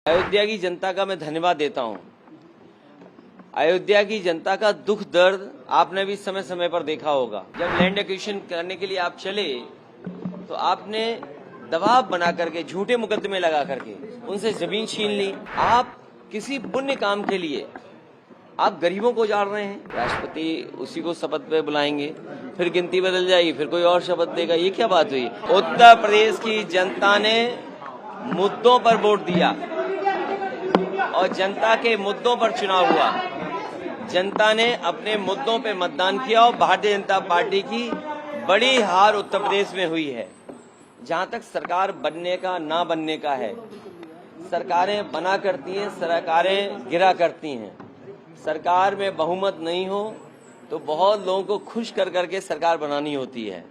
अयोध्या की जनता का मैं धन्यवाद देता हूं। अयोध्या की जनता का दुख दर्द आपने भी समय समय पर देखा होगा। जब लैंड एक्विजिशन करने के लिए आप चले तो आपने दबाव बना करके, झूठे मुकदमे लगा करके उनसे जमीन छीन ली। आप किसी पुण्य काम के लिए आप गरीबों को उजाड़ रहे हैं। राष्ट्रपति उसी को शपथ पे बुलाएंगे, फिर गिनती बदल जाएगी, फिर कोई और शपथ देगा। ये क्या बात हुई? उत्तर प्रदेश की जनता ने मुद्दों पर वोट दिया और जनता के मुद्दों पर चुनाव हुआ। जनता ने अपने मुद्दों पे मतदान किया और भारतीय जनता पार्टी की बड़ी हार उत्तर प्रदेश में हुई है। जहां तक सरकार बनने का ना बनने का है, सरकारें बना करती हैं, सरकारें गिरा करती हैं। सरकार में बहुमत नहीं हो तो बहुत लोगों को खुश कर करके सरकार बनानी होती है।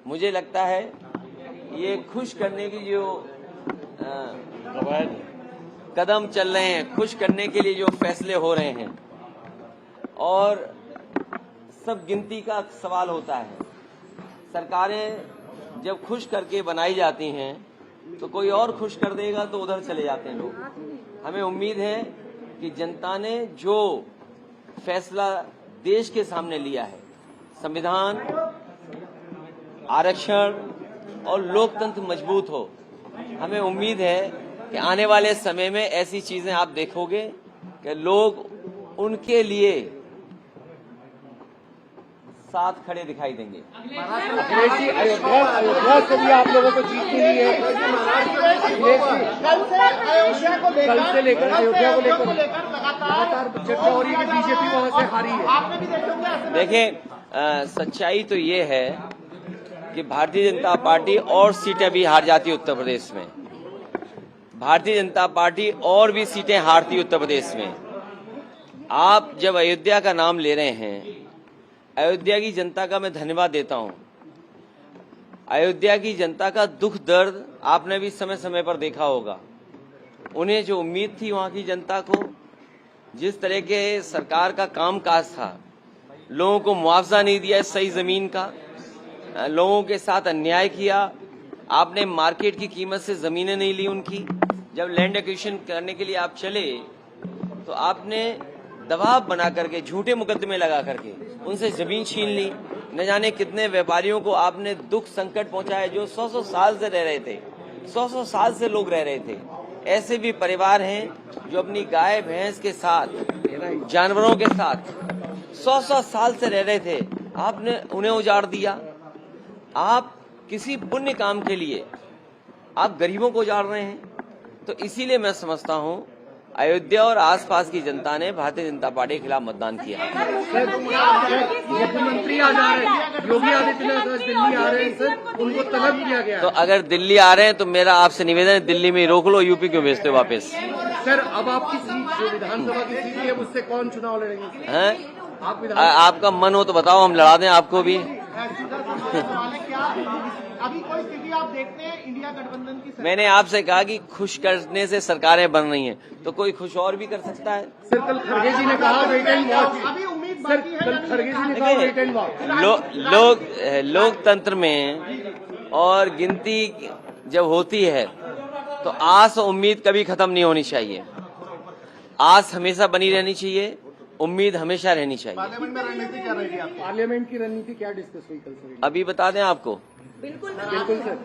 मुझे लगता है ये खुश करने की जो कदम चल रहे हैं, खुश करने के लिए जो फैसले हो रहे हैं, और सब गिनती का सवाल होता है। सरकारें जब खुश करके बनाई जाती हैं तो कोई और खुश कर देगा तो उधर चले जाते हैं लोग। हमें उम्मीद है कि जनता ने जो फैसला देश के सामने लिया है, संविधान, आरक्षण और लोकतंत्र मजबूत हो, हमें उम्मीद है कि आने वाले समय में ऐसी चीजें आप देखोगे कि लोग उनके लिए साथ खड़े दिखाई देंगे। अयोध्या से भी आप लोगों को जीत मिली है। कल से लेकर अयोध्या को लेकर लगातार चर्चा हो रही है कि बीजेपी वहां से हारी है। देखिए, सच्चाई तो ये है कि भारतीय जनता पार्टी और सीटें भी हार जाती उत्तर प्रदेश में। भारतीय जनता पार्टी और भी सीटें हारती उत्तर प्रदेश में। आप जब अयोध्या का नाम ले रहे हैं, अयोध्या की जनता का मैं धन्यवाद देता हूं। अयोध्या की जनता का दुख दर्द आपने भी समय समय पर देखा होगा। उन्हें जो उम्मीद थी वहां की जनता को, जिस तरह के सरकार का कामकाज था, लोगों को मुआवजा नहीं दिया सही जमीन का, लोगों के साथ अन्याय किया, आपने मार्केट की कीमत से जमीनें नहीं ली उनकी। जब लैंड एक्विजिशन करने के लिए आप चले तो आपने दबाव बना करके, झूठे मुकदमे लगा करके उनसे जमीन छीन ली। न जाने कितने व्यापारियों को आपने दुख संकट पहुंचाया जो 100-100 साल से रह रहे थे, 100-100 साल से लोग रह रहे थे। ऐसे भी परिवार हैं जो अपनी गाय भैंस के साथ, जानवरों के साथ 100-100 साल से रह रहे थे, आपने उन्हें उजाड़ दिया। आप किसी पुण्य काम के लिए आप गरीबों को उजाड़ रहे हैं। तो इसीलिए मैं समझता हूं अयोध्या और आसपास की जनता ने भारतीय जनता पार्टी के खिलाफ मतदान किया। मुख्यमंत्री आ जा रहे हैं, योगी आदित्यनाथ दिल्ली आ रहे हैं सर, उनको तलब किया गया। तो अगर दिल्ली आ रहे हैं तो मेरा आपसे निवेदन है, दिल्ली में रोक लो, यूपी क्यों भेजते हो वापस? सर, अब आपकी सीट जो विधानसभा की सीट है, उससे कौन चुनाव लड़ेंगे? हैं? आपका मन हो तो बताओ, हम लड़ा दें आपको भी। अभी कोई स्थिति आप देखते हैं इंडिया गठबंधन की? मैंने आपसे कहा कि खुश करने से सरकारें बन रही हैं, तो कोई खुश और भी कर सकता है। सर, कल खड़गे जी ने कहा वेट एंड वॉच। अभी उम्मीद सर, बाकी है। कल खड़गे जी ने कहा वेट एंड वॉच। लोकतंत्र में और गिनती जब होती है तो आस और उम्मीद कभी खत्म नहीं होनी चाहिए। आस हमेशा बनी रहनी चाहिए, उम्मीद हमेशा रहनी चाहिए। पार्लियामेंट में रणनीति क्या रहेगी आपकी? पार्लियामेंट की रणनीति क्या डिस्कस हुई कल सर? अभी बता दें आपको। बिल्कुल सर।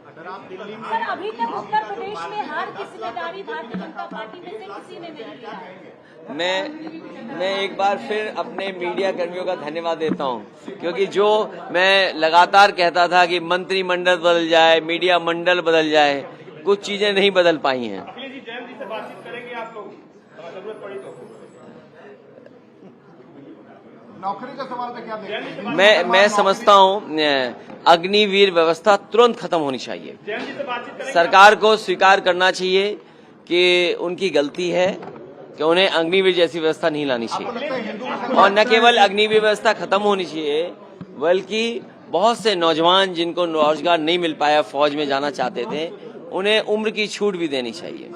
अगर आप दिल्ली में, सर, अभी तक उत्तर प्रदेश में हार की जिम्मेदारी भारतीय जनता पार्टी में से किसी ने नहीं लिया है। मैं एक बार फिर अपने मीडिया कर्मियों का धन्यवाद देता हूं, क्योंकि जो मैं लगातार कहता था कि मंत्रिमंडल बदल जाए, मीडिया मंडल बदल जाए, कुछ चीजें नहीं बदल पाई हैं। जैन जी से बातचीत करेंगे आप लोग, जरूरत पड़ी तो? नौकरी का सवाल पे क्या देखते हैं? मैं समझता हूं अग्निवीर व्यवस्था तुरंत खत्म होनी चाहिए। सरकार को स्वीकार करना चाहिए कि उनकी गलती है कि उन्हें अग्निवीर जैसी व्यवस्था नहीं लानी चाहिए। और न केवल अग्निवीर व्यवस्था खत्म होनी चाहिए, बल्कि बहुत से नौजवान जिनको रोजगार नहीं मिल पाया, फौज में जाना चाहते थे, उन्हें उम्र की छूट भी देनी चाहिए।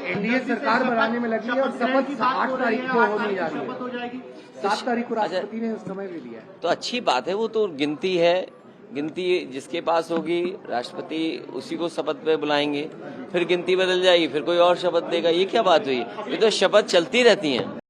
एनडीए सरकार बनाने में लगी है और शपथ 8 तारीख को होने जा रही है। 7 तारीख को राष्ट्रपति ने समय भी दिया है। तो अच्छी बात है, वो तो गिनती है, गिनती जिसके पास होगी राष्ट्रपति उसी को शपथ पे बुलाएंगे, फिर गिनती बदल जाएगी, फिर कोई और शपथ देगा। ये क्या बात हुई? ये तो शपथ चलती रहती है।